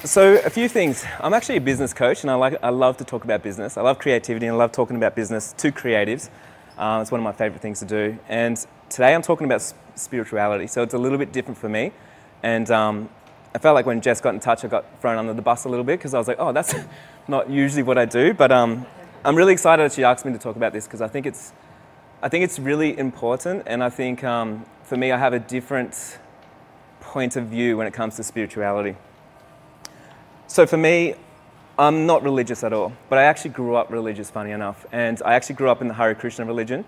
So a few things. I'm actually a business coach, and I love to talk about business. I love creativity, and I love talking about business to creatives. It's one of my favorite things to do. And today I'm talking about spirituality, so it's a little bit different for me. And I felt like when Jess got in touch, I got thrown under the bus a little bit because I was like, oh, that's not usually what I do. But I'm really excited that she asked me to talk about this because I think it's really important, and I think for me, I have a different point of view when it comes to spirituality. So for me, I'm not religious at all, but I actually grew up religious, funny enough, and I actually grew up in the Hare Krishna religion.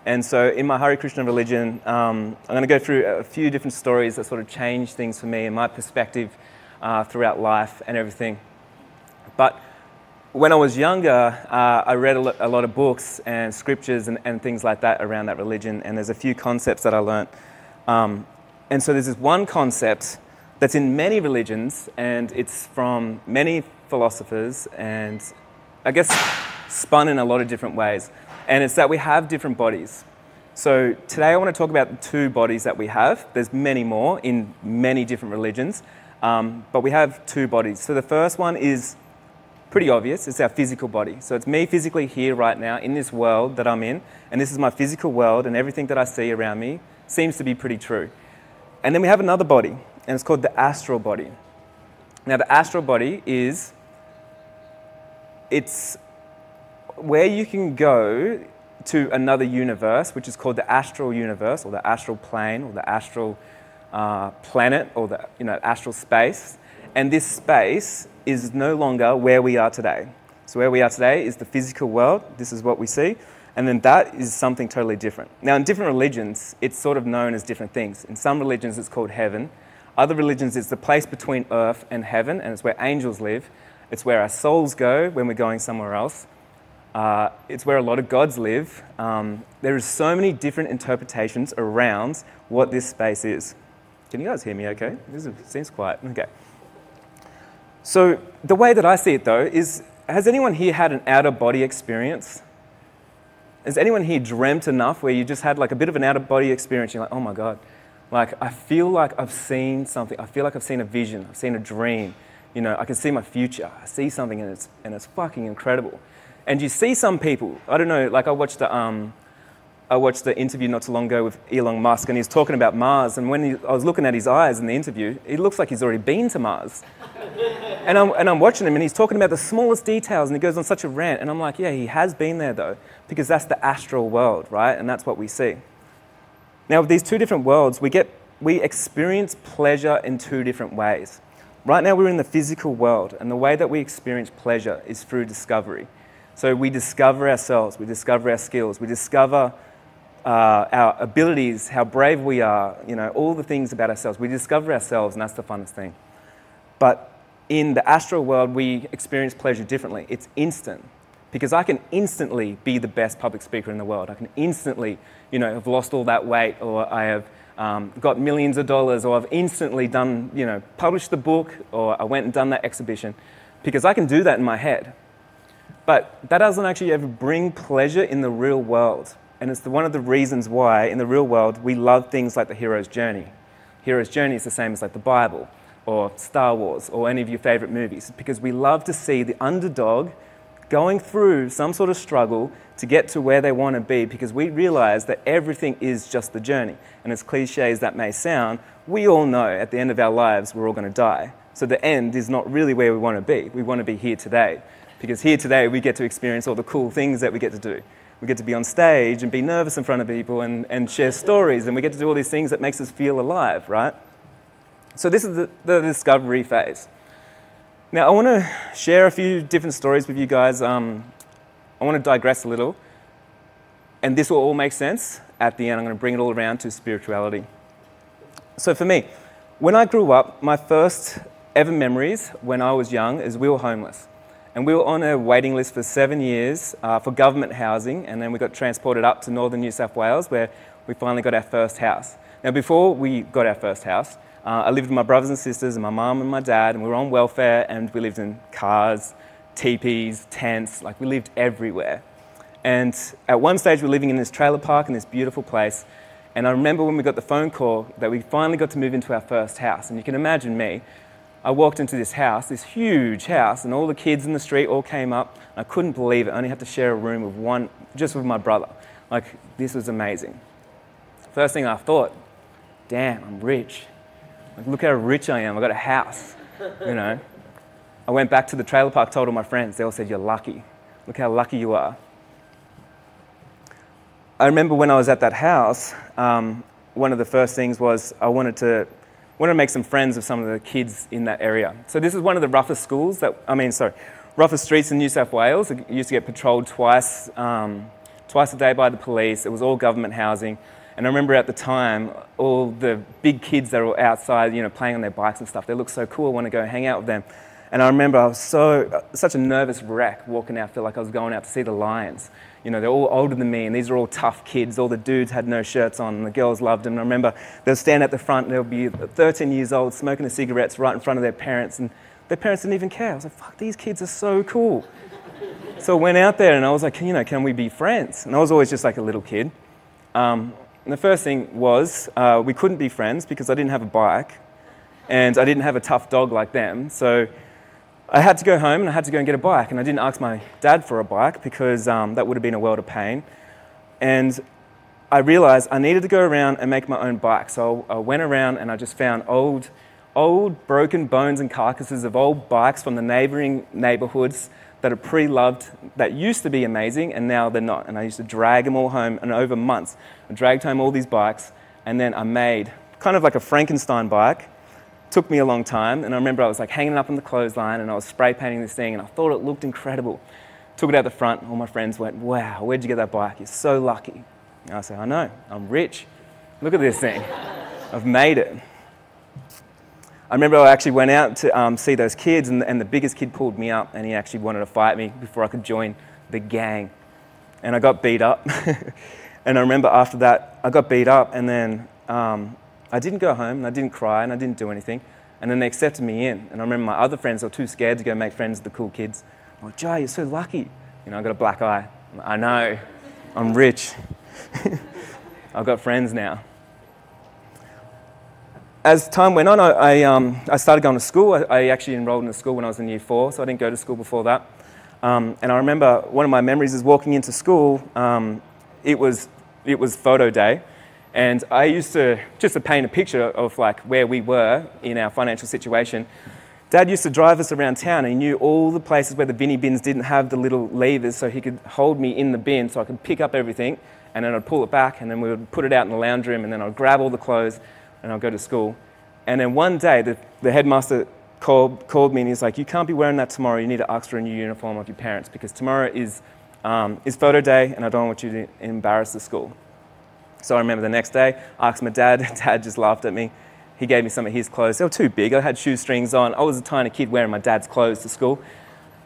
And so in my Hare Krishna religion, I'm going to go through a few different stories that sort of changed things for me and my perspective throughout life and everything. But when I was younger, I read a lot of books and scriptures and things like that around that religion, and there's a few concepts that I learnt. And so there's this one concept that's in many religions, and it's from many philosophers, and I guess spun in a lot of different ways. And it's that we have different bodies. So today I want to talk about the two bodies that we have. There's many more in many different religions, but we have two bodies. So the first one is pretty obvious. It's our physical body. So it's me physically here right now in this world that I'm in, and this is my physical world, and everything that I see around me seems to be pretty true. And then we have another body, and it's called the astral body. Now, the astral body it's where you can go to another universe, which is called the astral universe, or the astral plane, or the astral planet, or the astral space. And this space is no longer where we are today. So where we are today is the physical world. This is what we see. And then that is something totally different. Now, in different religions, it's sort of known as different things. In some religions, it's called heaven. Other religions, it's the place between earth and heaven, and it's where angels live. It's where our souls go when we're going somewhere else. It's where a lot of gods live. There is so many different interpretations around what this space is. Can you guys hear me okay? Seems quiet. Okay. So the way that I see it, though, is, has anyone here had an out-of-body experience? Has anyone here dreamt enough where you just had like a bit of an out-of-body experience? You're like, oh my God, like I feel like I've seen something. I feel like I've seen a vision. I've seen a dream. I can see my future. I see something and it's fucking incredible. And you see some people, I don't know, like I watched the interview not too long ago with Elon Musk, and he's talking about Mars, and when I was looking at his eyes in the interview, it looks like he's already been to Mars. And I'm watching him, and he's talking about the smallest details, and he goes on such a rant, and I'm like, yeah, he has been there though, because that's the astral world, right? And that's what we see. Now, with these two different worlds, we experience pleasure in two different ways. Right now, we're in the physical world, and the way that we experience pleasure is through discovery. So we discover ourselves, we discover our skills, we discover our abilities, how brave we are, all the things about ourselves. We discover ourselves, and that's the funnest thing. But in the astral world, we experience pleasure differently. It's instant, because I can instantly be the best public speaker in the world. I can instantly, have lost all that weight, or I have got millions of dollars, or I've instantly done, published the book, or I went and done that exhibition, because I can do that in my head. But that doesn't actually ever bring pleasure in the real world. And it's one of the reasons why, in the real world, we love things like the hero's journey. Hero's journey is the same as like the Bible, or Star Wars, or any of your favorite movies, because we love to see the underdog going through some sort of struggle to get to where they want to be, because we realize that everything is just the journey. And as cliche as that may sound, we all know at the end of our lives, we're all going to die. So the end is not really where we want to be. We want to be here today. Because here today, we get to experience all the cool things that we get to do. We get to be on stage and be nervous in front of people and share stories, and we get to do all these things that makes us feel alive, right? So this is the discovery phase. Now, I want to share a few different stories with you guys. I want to digress a little, and this will all make sense. At the end, I'm going to bring it all around to spirituality. So for me, when I grew up, my first ever memories when I was young is we were homeless. And we were on a waiting list for 7 years for government housing, and then we got transported up to northern New South Wales, where we finally got our first house. Now, before we got our first house, I lived with my brothers and sisters and my mum and my dad, and we were on welfare, and we lived in cars, teepees, tents, like we lived everywhere. And at one stage, we were living in this trailer park in this beautiful place, and I remember when we got the phone call that we finally got to move into our first house. And you can imagine me, I walked into this house, this huge house, and all the kids in the street all came up. I couldn't believe it. I only had to share a room with one, just with my brother. Like, this was amazing. First thing I thought, damn, I'm rich. Like, look how rich I am. I got a house, you know. I went back to the trailer park, told all my friends. They all said, you're lucky. Look how lucky you are. I remember when I was at that house, one of the first things was I wanted to make some friends of some of the kids in that area. So this is one of the roughest roughest streets in New South Wales. It used to get patrolled twice a day by the police. It was all government housing. And I remember at the time, all the big kids that were outside, you know, playing on their bikes and stuff, they looked so cool. I want to go hang out with them. And I remember I was such a nervous wreck walking out. I felt like I was going out to see the lions. You know, they're all older than me, and these are all tough kids. All the dudes had no shirts on, and the girls loved them. And I remember they'll stand at the front, and they'll be 13 years old, smoking the cigarettes right in front of their parents, and their parents didn't even care. I was like, fuck, these kids are so cool. So I went out there, and I was like, you know, can we be friends? And I was always just like a little kid. And the first thing was we couldn't be friends because I didn't have a bike, and I didn't have a tough dog like them. So I had to go home and I had to go and get a bike, and I didn't ask my dad for a bike because that would have been a world of pain. And I realized I needed to go around and make my own bike. So I went around and I just found old broken bones and carcasses of old bikes from the neighboring neighborhoods that are pre-loved, that used to be amazing, and now they're not. And I used to drag them all home, and over months, I dragged home all these bikes, and then I made kind of like a Frankenstein bike. Took me a long time, and I remember I was like hanging up on the clothesline, and I was spray painting this thing, and I thought it looked incredible. Took it out the front, and all my friends went, wow, where'd you get that bike? You're so lucky. And I said, I know, I'm rich. Look at this thing. I've made it. I remember I actually went out to see those kids, and the biggest kid pulled me up, and he actually wanted to fight me before I could join the gang. And I got beat up. And I remember after that, I got beat up, and then I didn't go home, and I didn't cry, and I didn't do anything. And then they accepted me in. And I remember my other friends were too scared to go make friends with the cool kids. I'm like, Jai, you're so lucky. You know, I got a black eye. I know, I'm rich. I've got friends now. As time went on, I started going to school. I actually enrolled in a school when I was in year 4, so I didn't go to school before that. And I remember one of my memories is walking into school. It was photo day. And I used to, just to paint a picture of like where we were in our financial situation, Dad used to drive us around town, and he knew all the places where the binny bins didn't have the little levers, so he could hold me in the bin so I could pick up everything, and then I'd pull it back, and then we would put it out in the lounge room, and then I'd grab all the clothes, and I'd go to school. And then one day, the headmaster called me, and he's like, you can't be wearing that tomorrow, you need to ask for a new uniform of your parents, because tomorrow is photo day, and I don't want you to embarrass the school. So I remember the next day, I asked my dad. Dad just laughed at me. He gave me some of his clothes. They were too big. I had shoestrings on. I was a tiny kid wearing my dad's clothes to school.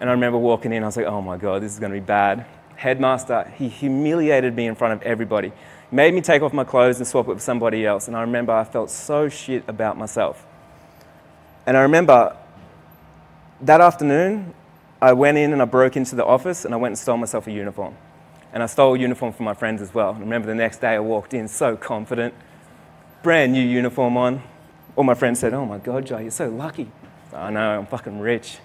And I remember walking in. I was like, oh my God, this is going to be bad. Headmaster, he humiliated me in front of everybody. Made me take off my clothes and swap it with somebody else. And I remember I felt so shit about myself. And I remember that afternoon, I went in and I broke into the office and I went and stole myself a uniform. And I stole a uniform from my friends as well. I remember the next day I walked in so confident, brand new uniform on. All my friends said, oh my God, Jai, you're so lucky. I know, I'm fucking rich.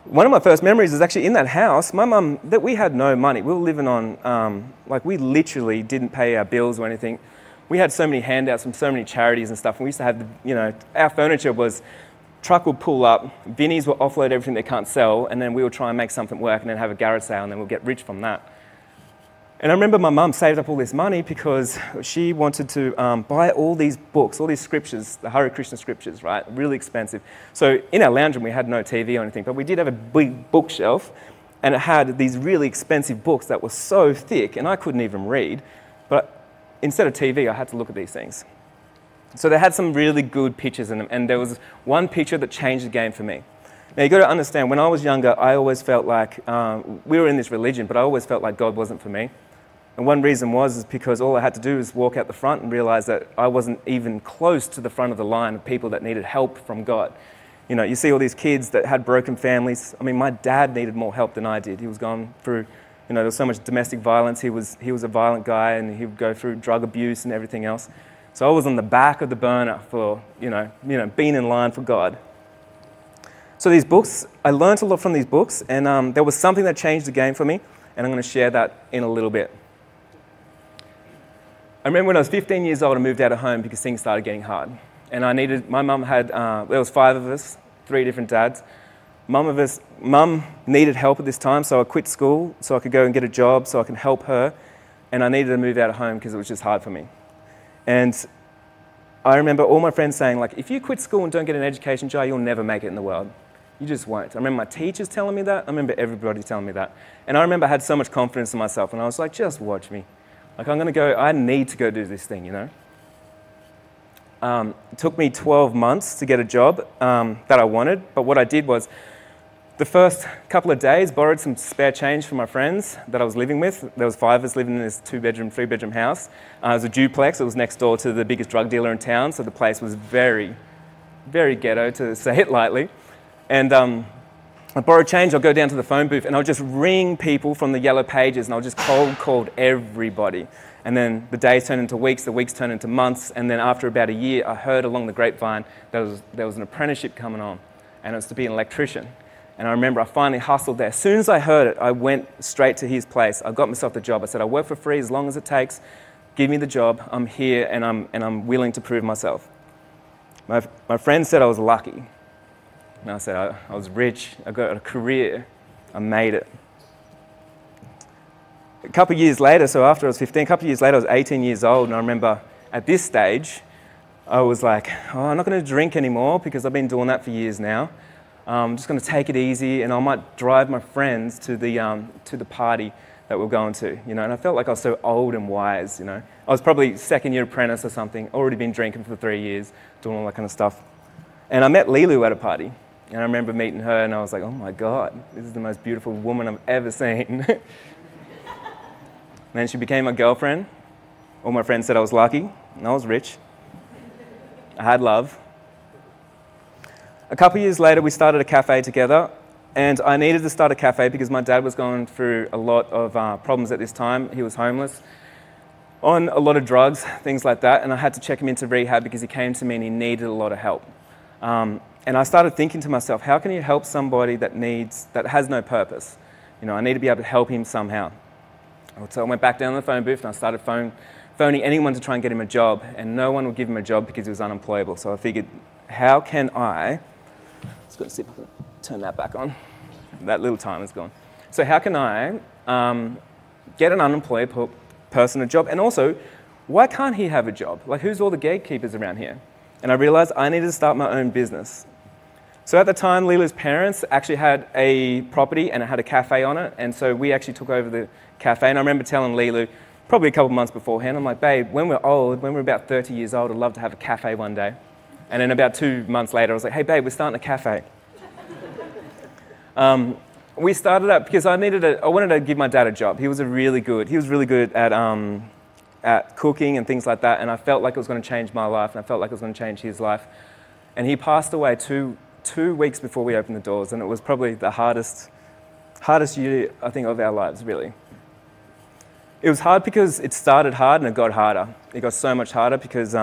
One of my first memories is actually in that house. My mum, we had no money. We were living on, we literally didn't pay our bills or anything. We had so many handouts from so many charities and stuff. And we used to have, our furniture was, truck would pull up, Vinnies will offload everything they can't sell, and then we would try and make something work and then have a garage sale, and then we'll get rich from that. And I remember my mum saved up all this money because she wanted to buy all these books, all these scriptures, the Hare Krishna scriptures, right? Really expensive. So in our lounge room, we had no TV or anything, but we did have a big bookshelf, and it had these really expensive books that were so thick, and I couldn't even read. But instead of TV, I had to look at these things. So they had some really good pictures in them, and there was one picture that changed the game for me. Now, you've got to understand, when I was younger, I always felt like, we were in this religion, but I always felt like God wasn't for me. And one reason was because all I had to do was walk out the front and realize that I wasn't even close to the front of the line of people that needed help from God. You know, you see all these kids that had broken families. I mean, my dad needed more help than I did. He was going through, there was so much domestic violence. He was a violent guy, and he would go through drug abuse and everything else. So I was on the back of the burner for, being in line for God. So these books, I learned a lot from these books, and there was something that changed the game for me, and I'm going to share that in a little bit. I remember when I was 15 years old, I moved out of home because things started getting hard. And my mum had, there was 5 of us, 3 different dads. Mum needed help at this time, so I quit school so I could go and get a job so I can help her. And I needed to move out of home because it was just hard for me. And I remember all my friends saying, like, if you quit school and don't get an education, Jai, you'll never make it in the world. You just won't. I remember my teachers telling me that. I remember everybody telling me that. And I remember I had so much confidence in myself, and I was like, just watch me. Like, I need to go do this thing, It took me 12 months to get a job that I wanted, but what I did was, the first couple of days, borrowed some spare change from my friends that I was living with. There was 5 of us living in this 2-bedroom, 3-bedroom house. It was a duplex. It was next door to the biggest drug dealer in town, so the place was very, very ghetto, to say it lightly. And I borrowed change. I'll go down to the phone booth, and I'll just ring people from the yellow pages, and I'll just cold call everybody. And then the days turned into weeks, the weeks turned into months, and then after about a year, I heard along the grapevine there was an apprenticeship coming on, and it was to be an electrician. And I remember I finally hustled there. As soon as I heard it, I went straight to his place. I got myself the job. I said, I work for free as long as it takes. Give me the job. I'm here, and I'm willing to prove myself. My friend said I was lucky. And I said I was rich. I got a career. I made it. A couple of years later, so after I was 15, a couple of years later, I was 18 years old. And I remember at this stage, I was like, I'm not going to drink anymore because I've been doing that for years now. I'm just going to take it easy, and I might drive my friends to the party that we're going to, And I felt like I was so old and wise, I was probably second-year apprentice or something, already been drinking for 3 years, doing all that kind of stuff. And I met Lilu at a party, and I remember meeting her, and I was like, oh my God, this is the most beautiful woman I've ever seen. And then she became my girlfriend. All my friends said I was lucky, and I was rich. I had love. A couple of years later, we started a cafe together, and I needed to start a cafe because my dad was going through a lot of problems at this time. He was homeless, on a lot of drugs, things like that, and I had to check him into rehab because he came to me and he needed a lot of help. And I started thinking to myself, how can you help somebody that has no purpose? I need to be able to help him somehow. So I went back down to the phone booth and I started phoning anyone to try and get him a job, and no one would give him a job because he was unemployable. So I figured, how can I... Let's go see if I can turn that back on. That little timer's gone. So how can I get an unemployed person a job? And also, why can't he have a job? Like, who's all the gatekeepers around here? And I realized I needed to start my own business. So at the time, Lila's parents actually had a property and it had a cafe on it. And so we actually took over the cafe. And I remember telling Lilu, probably a couple of months beforehand, I'm like, babe, when we're old, when we're about 30 years old, I'd love to have a cafe one day. And then about 2 months later, I was like, hey, babe, we're starting a cafe. We started up because I wanted to give my dad a job. He was really good at cooking and things like that, and I felt like it was going to change my life, and I felt like it was going to change his life. And he passed away two weeks before we opened the doors, and it was probably the hardest year, I think, of our lives, really. It was hard because it started hard and it got harder. It got so much harder because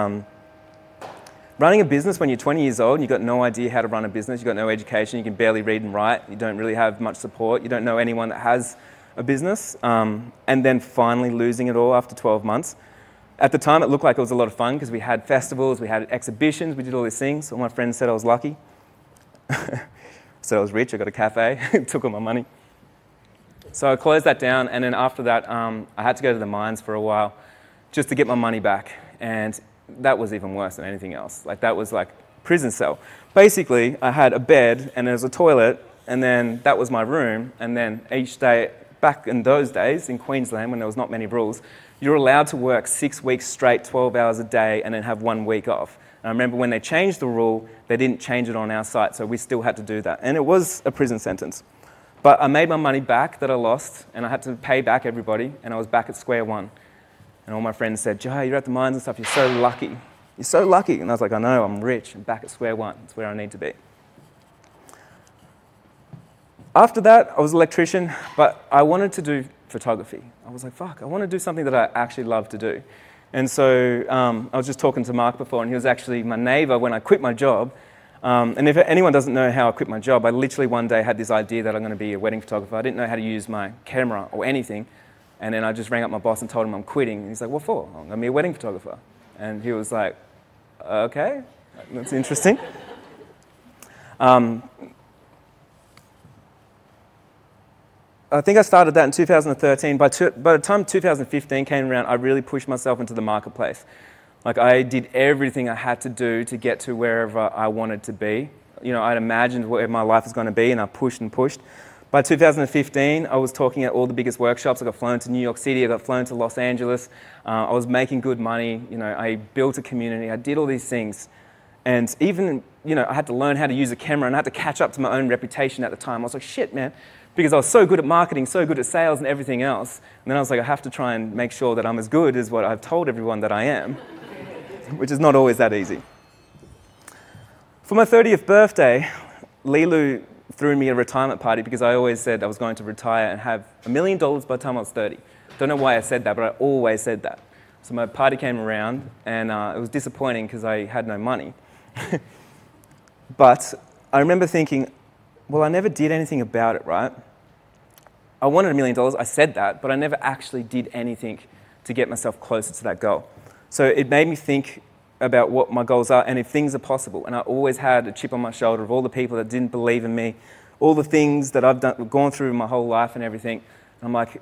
running a business when you're 20 years old and you've got no idea how to run a business, you've got no education, you can barely read and write, you don't really have much support, you don't know anyone that has a business, and then finally losing it all after 12 months. At the time, it looked like it was a lot of fun because we had festivals, we had exhibitions, we did all these things. All my friends said I was lucky. So I was rich, I got a cafe, took all my money. So I closed that down, and then after that, I had to go to the mines for a while just to get my money back. And that was even worse than anything else. Like, that was like prison cell. Basically, I had a bed and there was a toilet, and then that was my room. And then each day, back in those days in Queensland when there was not many rules, you're allowed to work 6 weeks straight, 12 hours a day, and then have 1 week off. And I remember when they changed the rule, they didn't change it on our site, so we still had to do that. And it was a prison sentence. But I made my money back that I lost, and I had to pay back everybody, and I was back at square one. And all my friends said, Jai, you're at the mines and stuff, you're so lucky. You're so lucky. And I was like, I know, I'm rich. I'm back at square one. It's where I need to be. After that, I was an electrician, but I wanted to do photography. I was like, fuck, I want to do something that I actually love to do. And so I was just talking to Mark before, and he was actually my neighbour when I quit my job. And if anyone doesn't know how I quit my job, I literally one day had this idea that I'm going to be a wedding photographer. I didn't know how to use my camera or anything. And then I just rang up my boss and told him I'm quitting. And he's like, what for? I'm going to be a wedding photographer. And he was like, okay, that's interesting. I think I started that in 2013. By the time 2015 came around, I really pushed myself into the marketplace. Like, I did everything I had to do to get to wherever I wanted to be. You know, I'd imagined where my life was going to be, and I pushed and pushed. By 2015, I was talking at all the biggest workshops. I got flown to New York City, I got flown to Los Angeles. I was making good money. You know, I built a community. I did all these things. And even, you know, I had to learn how to use a camera, and I had to catch up to my own reputation at the time. I was like, shit, man. Because I was so good at marketing, so good at sales and everything else. And then I was like, I have to try and make sure that I'm as good as what I've told everyone that I am, which is not always that easy. For my 30th birthday, Lilu threw me a retirement party because I always said I was going to retire and have $1 million by the time I was 30. Don't know why I said that, but I always said that. So my party came around, and it was disappointing because I had no money. But I remember thinking, well, I never did anything about it, right? I wanted $1 million, I said that, but I never actually did anything to get myself closer to that goal. So it made me think about what my goals are and if things are possible. And I always had a chip on my shoulder of all the people that didn't believe in me, all the things that I've gone through my whole life and everything. And I'm like,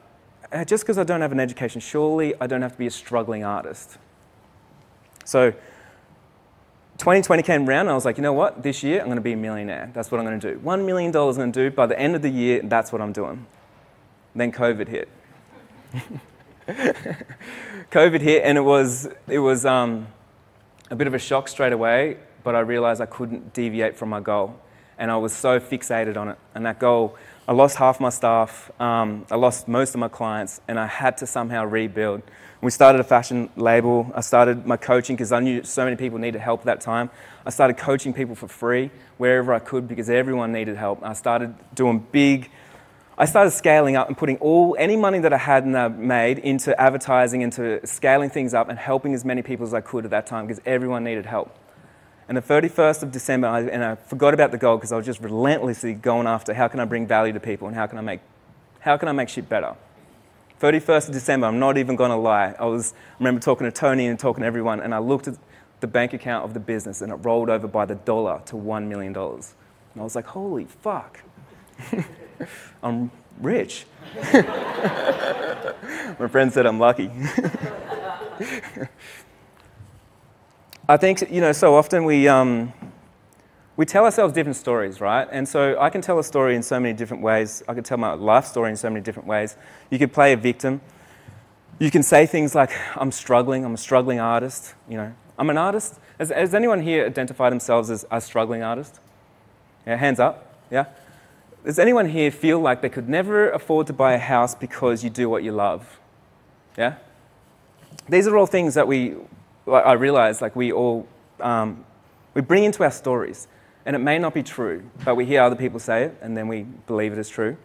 just because I don't have an education, surely I don't have to be a struggling artist. So 2020 came around, and I was like, you know what? This year, I'm going to be a millionaire. That's what I'm going to do. $1 million I'm going to do. By the end of the year, that's what I'm doing. Then COVID hit. COVID hit, and it was a bit of a shock straight away, but I realized I couldn't deviate from my goal. And I was so fixated on it. And that goal, I lost half my staff, I lost most of my clients, and I had to somehow rebuild. We started a fashion label. I started my coaching because I knew so many people needed help at that time. I started coaching people for free wherever I could because everyone needed help. I started scaling up and putting any money that I had and I made into advertising, into scaling things up and helping as many people as I could at that time because everyone needed help. And the 31st of December, I forgot about the goal because I was just relentlessly going after how can I bring value to people and how can I make shit better. 31st of December, I'm not even going to lie. I remember talking to Tony and talking to everyone, and I looked at the bank account of the business, and it rolled over by the dollar to $1 million. And I was like, holy fuck. I'm rich. My friend said I'm lucky. I think, you know, so often we tell ourselves different stories, right? And so I can tell a story in so many different ways. I can tell my life story in so many different ways. You could play a victim. You can say things like, I'm a struggling artist, you know. I'm an artist. Has anyone here identified themselves as a struggling artist? Yeah, hands up, yeah? Does anyone here feel like they could never afford to buy a house because you do what you love? Yeah? These are all things that I realize, like we bring into our stories. And it may not be true, but we hear other people say it, and then we believe it is true.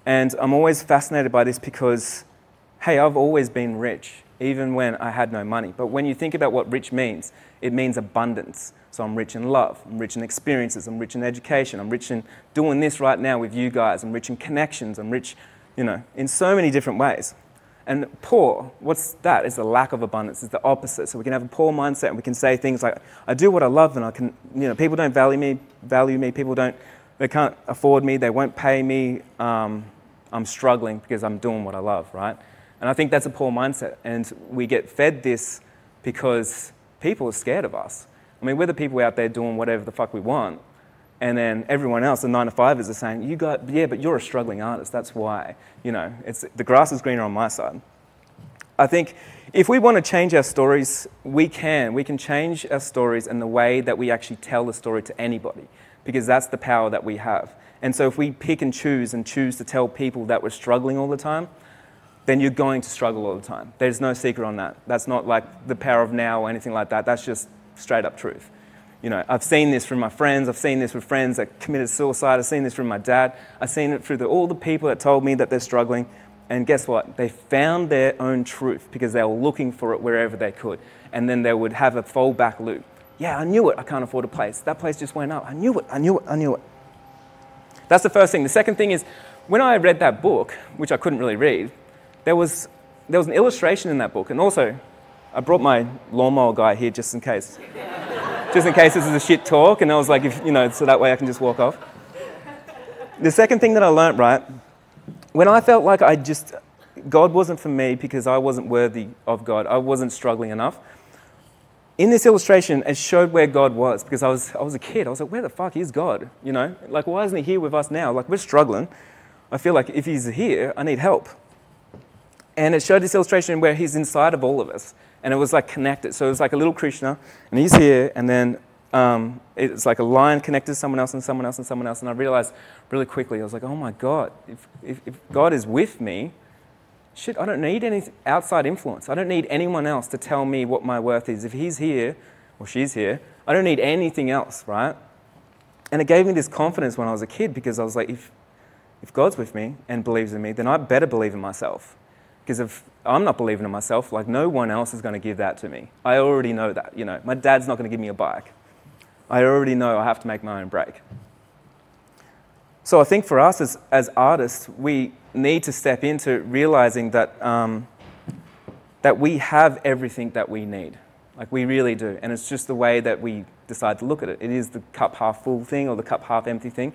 And I'm always fascinated by this because, hey, I've always been rich, even when I had no money. But when you think about what rich means, it means abundance. So I'm rich in love, I'm rich in experiences, I'm rich in education, I'm rich in doing this right now with you guys, I'm rich in connections, I'm rich, you know, in so many different ways. And poor, what's that? It's the lack of abundance. It's the opposite. So we can have a poor mindset and we can say things like, I do what I love and I can, you know, people don't value me, they can't afford me, they won't pay me, I'm struggling because I'm doing what I love, right? And I think that's a poor mindset. And we get fed this because people are scared of us. I mean, we're the people out there doing whatever the fuck we want. And then everyone else, the 9-to-5ers, are saying, yeah, but you're a struggling artist, that's why. You know, the grass is greener on my side. I think if we want to change our stories, we can. We can change our stories and the way that we actually tell the story to anybody, because that's the power that we have. And so if we pick and choose to tell people that we're struggling all the time, then you're going to struggle all the time. There's no secret on that. That's not like the power of now or anything like that. That's just straight up truth. You know, I've seen this from my friends. I've seen this with friends that committed suicide. I've seen this from my dad. I've seen it through all the people that told me that they're struggling. And guess what? They found their own truth because they were looking for it wherever they could. And then they would have a fallback loop. Yeah, I knew it. I can't afford a place. That place just went up. I knew it. I knew it. I knew it. That's the first thing. The second thing is, when I read that book, which I couldn't really read, there was an illustration in that book. And also, I brought my lawnmower guy here just in case. Just in case this is a shit talk. And I was like, so that way I can just walk off. The second thing that I learned, right, when I felt like God wasn't for me because I wasn't worthy of God, I wasn't struggling enough, in this illustration, it showed where God was, because I was a kid. I was like, where the fuck is God? Like, why isn't he here with us now? Like, we're struggling. I feel like if he's here, I need help. And it showed this illustration where he's inside of all of us. And it was like connected. So it was like a little Krishna, and he's here, and then it's like a line connected to someone else and someone else and someone else. And I realized really quickly, I was like, oh my God, if God is with me, shit, I don't need any outside influence. I don't need anyone else to tell me what my worth is. If he's here, or she's here, I don't need anything else, right? And it gave me this confidence when I was a kid, because I was like, if God's with me and believes in me, then I better believe in myself. Because if I'm not believing in myself, like, no one else is going to give that to me. I already know that, My dad's not going to give me a bike. I already know I have to make my own break. So I think for us as artists, we need to step into realizing that that we have everything that we need. Like, we really do. And it's just the way that we decide to look at it. It is the cup half full thing or the cup half empty thing.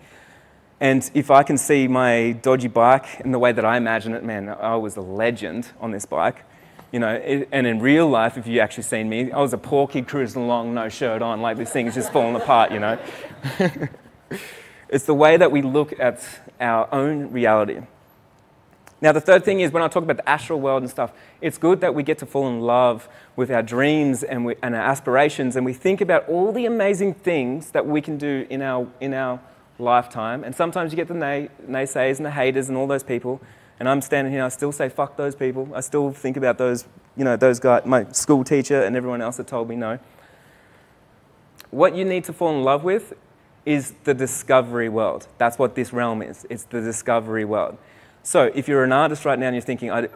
And if I can see my dodgy bike in the way that I imagine it, man, I was a legend on this bike. And in real life, if you actually seen me, I was a poor kid cruising along, no shirt on, like this thing is just falling apart, It's the way that we look at our own reality. Now, the third thing is, when I talk about the astral world and stuff, it's good that we get to fall in love with our dreams and our aspirations, and we think about all the amazing things that we can do in our lifetime. And sometimes you get the naysayers and the haters and all those people. And I'm standing here, I still say, fuck those people. I still think about those, those guys, my school teacher and everyone else that told me no. What you need to fall in love with is the discovery world. That's what this realm is. It's the discovery world. So if you're an artist right now and you're thinking, I'm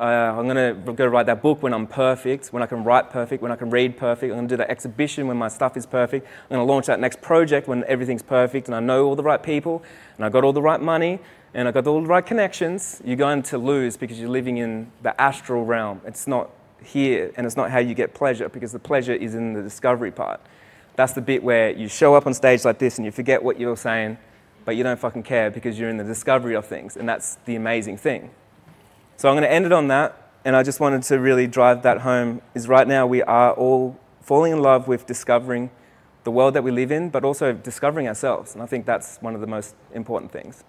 going to go write that book when I'm perfect, when I can write perfect, when I can read perfect, I'm going to do that exhibition when my stuff is perfect, I'm going to launch that next project when everything's perfect and I know all the right people and I got all the right money and I got all the right connections, you're going to lose because you're living in the astral realm. It's not here, and it's not how you get pleasure, because the pleasure is in the discovery part. That's the bit where you show up on stage like this and you forget what you're saying, but you don't fucking care because you're in the discovery of things, and that's the amazing thing. So I'm going to end it on that, and I just wanted to really drive that home, is right now we are all falling in love with discovering the world that we live in, but also discovering ourselves, and I think that's one of the most important things.